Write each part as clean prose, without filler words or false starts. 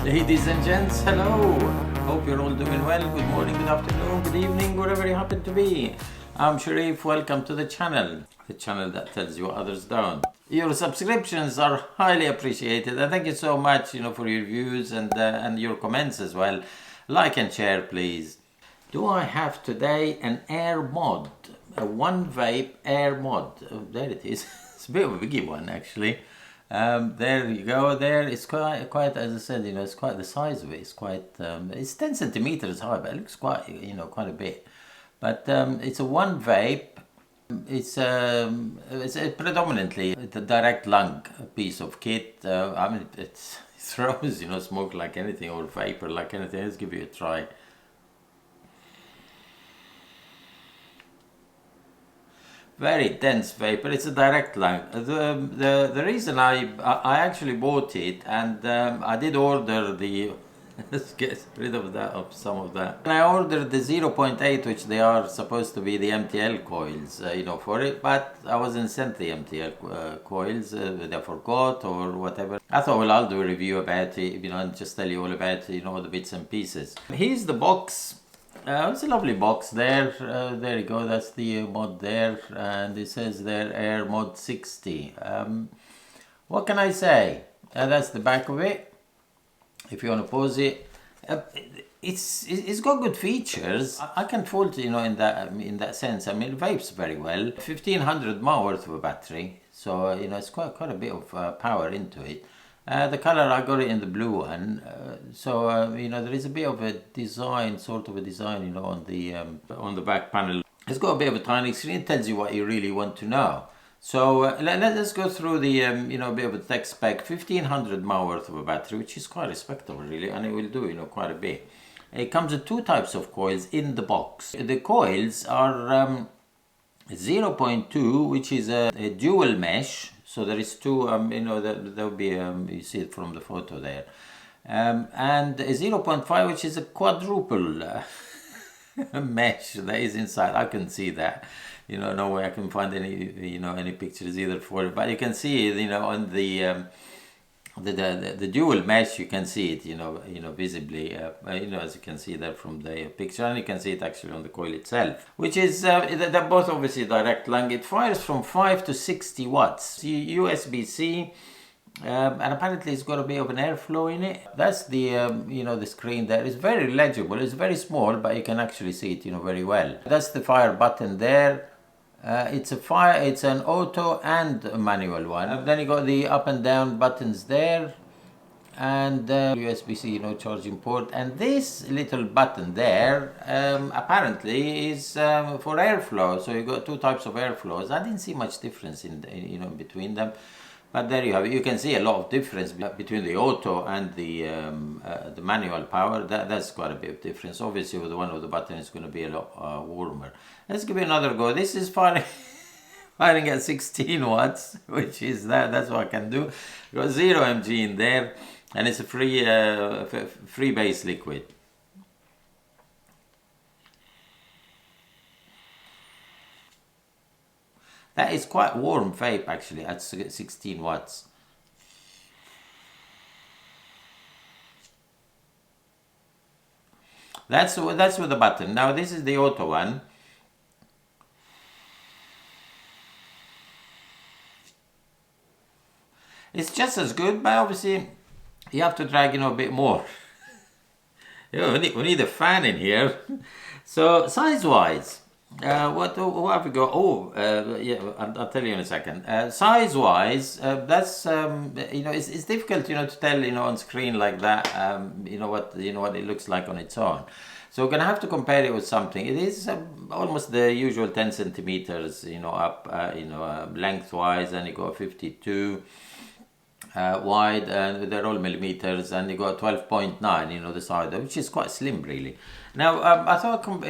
Ladies and gents, hello! Hope you're all doing well. Good morning, good afternoon, good evening, wherever you happen to be. I'm Sharif, welcome to the channel that tells you others don't. Your subscriptions are highly appreciated, and thank you so much, for your views and your comments as well. Like and share, please. Do I have today an Airmod, a OneVape Airmod? Oh, there it is. It's a bit of a biggie one, actually. There you go. There it's quite as I said. It's quite the size of it. It's quite. It's 10 centimeters high, but it looks quite quite a bit. But it's a OneVape. It's predominantly a direct lung piece of kit. I mean, it throws smoke like anything or vapor like anything. Let's give it a try. Very dense vapor. It's a direct lung. The reason I actually bought it, and I did order the let's get rid of some of that. And I ordered the 0.8, which they are supposed to be the MTL coils, for it. But I wasn't sent the MTL coils. They forgot or whatever. I thought, well, I'll do a review about it, and just tell you all about all the bits and pieces. Here's the box. It's a lovely box there. There you go. That's the mod there, and it says there Airmod 60. What can I say? That's the back of it. If you want to pause it, it's got good features. I can fault in that sense. I mean, it vapes very well. 1500 mAh worth of a battery, so it's quite a bit of power into it. The color, I got it in the blue one, so there is a bit of a design, on the back panel. It's got a bit of a tiny screen. It tells you what you really want to know. So let's go through the a bit of a tech spec. 1500 mAh worth of a battery, which is quite respectable really, and it will do quite a bit. It comes with two types of coils in the box. The coils are 0.2, which is a dual mesh. So there is two, there'll be, you see it from the photo there. And a 0.5, which is a quadruple mesh that is inside. I can see that. No way I can find any pictures either for it. But you can see it, on the dual mesh, you can see it, visibly, as you can see there from the picture, and you can see it actually on the coil itself, which is, they're both obviously direct lung. It fires from 5 to 60 watts, USB-C, and apparently it's got a bit of an airflow in it. That's the, the screen there. It's very legible. It's very small, but you can actually see it, very well. That's the fire button there. It's an auto and a manual one. Then you got the up and down buttons there, and USB-C, charging port. And this little button there, apparently is for airflow. So you got two types of airflows. I didn't see much difference in between them. But there you have it. You can see a lot of difference between the auto and the manual power. That's quite a bit of difference. Obviously, with one of the buttons, it's going to be a lot warmer. Let's give it another go. This is firing at 16 watts, which is that's what I can do. Got 0 mg in there, and it's a free base liquid. That is quite warm vape actually at 16 watts. That's with the button. Now this is the auto one. It's just as good, but obviously you have to drag a bit more. We need a fan in here. So size-wise, what have we got? Yeah, I'll tell you in a second. Size-wise, that's it's difficult to tell on screen like that. What it looks like on its own. So we're gonna have to compare it with something. It is almost the usual 10 centimeters, up, lengthwise, and you got 52 wide, and they're all millimeters, and you got 12.9, the side, which is quite slim, really. Now, I thought, I'm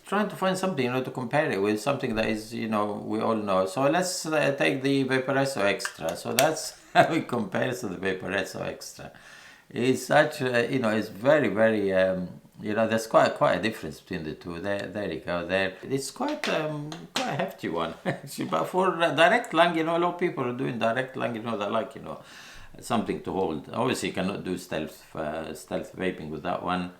trying to find something, to compare it with, something that is, we all know. So let's take the Vaperesso Extra. So that's how it compares to the Vaperesso Extra. It's such, it's very, very, there's quite a difference between the two. There you go. There, it's quite a hefty one actually. But for direct lung, a lot of people are doing direct lung. That like something to hold. Obviously, you cannot do stealth vaping with that one.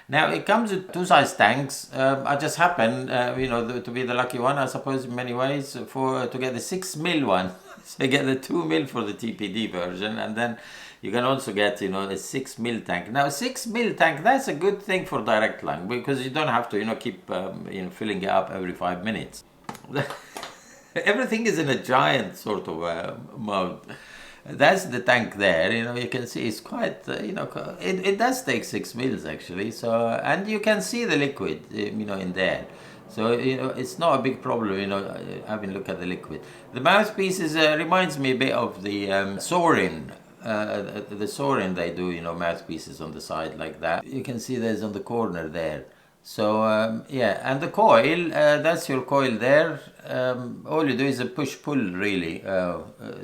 Now it comes with two size tanks. I just happen, to be the lucky one, I suppose, in many ways, to get the 6 mil one. So you get the 2 mil for the TPD version, and then you can also get, a 6 mil tank. Now 6 mil tank, that's a good thing for direct lung, because you don't have to, keep, filling it up every 5 minutes. Everything is in a giant sort of mode. That's the tank there. You can see it's quite, it does take 6 mils actually. So, and you can see the liquid, in there. So, it's not a big problem, having a look at the liquid. The mouthpiece reminds me a bit of the Sorin. The Sorin, they do, mouthpieces on the side like that. You can see there's on the corner there. So yeah, and the coil, that's your coil there. All you do is a push-pull really.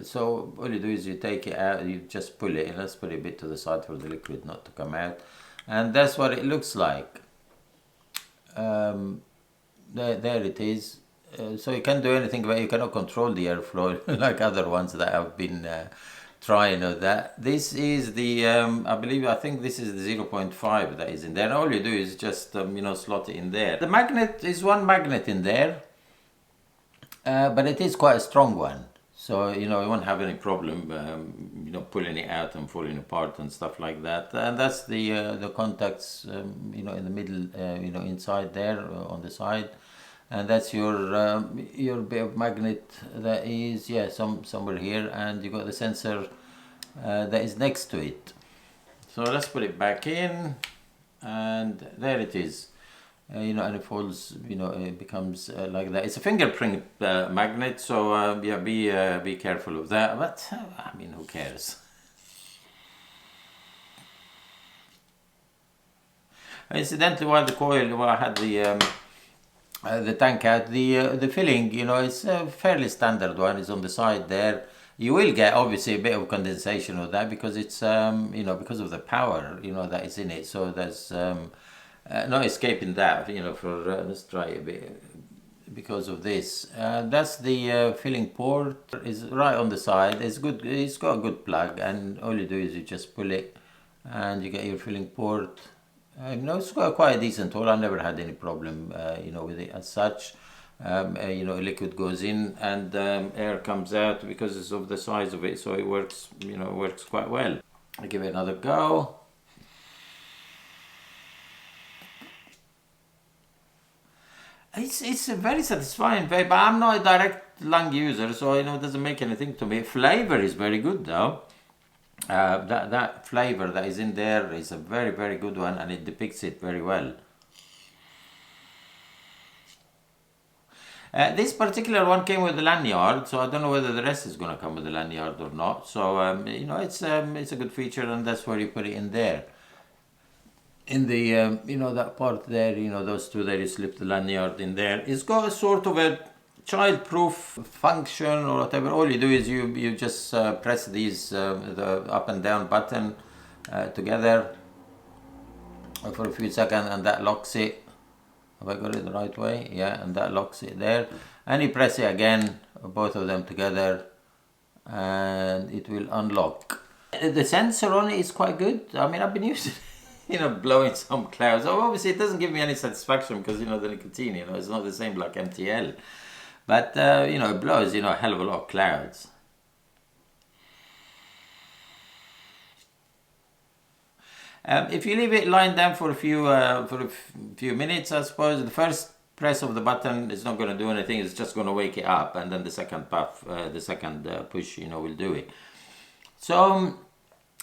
So all you do is you take it out, you just pull it, and let's put it a bit to the side for the liquid not to come out. And that's what it looks like. There it is. So you can't do anything about it. You cannot control the airflow like other ones that have been trying of that. This is the, I think this is the 0.5 that is in there. And all you do is just, slot it in there. The magnet is one magnet in there, but it is quite a strong one. So, you won't have any problem, pulling it out and falling apart and stuff like that. And that's the contacts, in the middle, inside there on the side. And that's your bit of magnet that is, somewhere here, and you got the sensor that is next to it. So let's put it back in, and there it is. And it folds, it becomes like that. It's a fingerprint magnet, so be careful of that. But I mean, who cares? Incidentally, while I had the tank out, the filling, it's a fairly standard one. It's on the side there. You will get obviously a bit of condensation of that because it's because of the power that is in it. So there's no escaping that. Let's try a bit because of this. That's the filling port. Is right on the side. It's good. It's got a good plug, and all you do is you just pull it, and you get your filling port. It's got quite a decent hole. I never had any problem, with it as such. Liquid goes in and air comes out because of the size of it, so it works, works quite well. I give it another go. It's a very satisfying vape. I'm not a direct lung user, so it doesn't make anything to me. Flavor is very good though. That flavor that is in there is a very, very good one, and it depicts it very well. This particular one came with the lanyard, so I don't know whether the rest is going to come with the lanyard or not. So it's a good feature, and that's where you put it in there. In the that part there, those two there, you slip the lanyard in there. It's got a sort of a child-proof function or whatever. All you do is you just press these the up and down button together for a few seconds, and that locks it. Have I got it the right way? Yeah, and that locks it there. And you press it again, both of them together, and it will unlock. The sensor on it is quite good. I mean, I've been using blowing some clouds. Oh, obviously it doesn't give me any satisfaction because the nicotine, it's not the same like MTL. But, it blows, a hell of a lot of clouds. If you leave it lying down for a few minutes, I suppose, the first press of the button is not going to do anything. It's just going to wake it up, and then the second puff, push, will do it. So,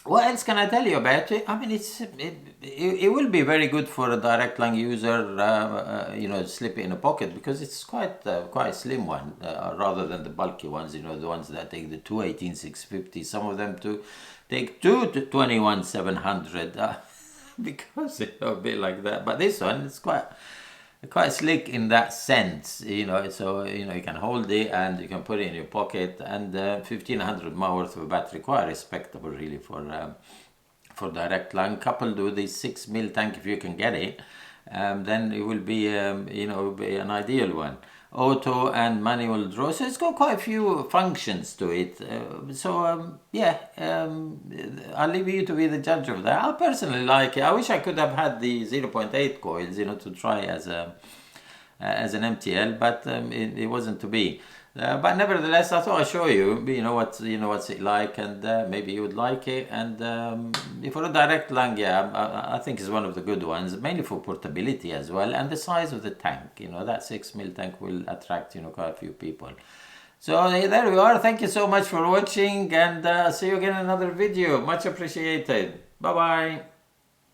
what else can I tell you about it? I mean, it will be very good for a direct lung user, slip it in a pocket, because it's quite a slim one, rather than the bulky ones, the ones that take the 218-650, some of them take 221-700, because a bit like that. But this one is quite slick in that sense, so you can hold it and you can put it in your pocket, and 1500 mAh worth of battery, quite respectable really for direct lung, coupled with the 6 mil tank if you can get it, then it will be be an ideal one. auto and manual draw. So it's got quite a few functions to it. I'll leave you to be the judge of that. I personally like it. I wish I could have had the 0.8 coils, to try as an MTL, but it wasn't to be. But nevertheless, I thought I'd show you, what's it like, and maybe you would like it. And for a direct lung, I think it's one of the good ones, mainly for portability as well, and the size of the tank. That 6 mil tank will attract quite a few people. So there we are. Thank you so much for watching, and see you again in another video. Much appreciated. Bye bye.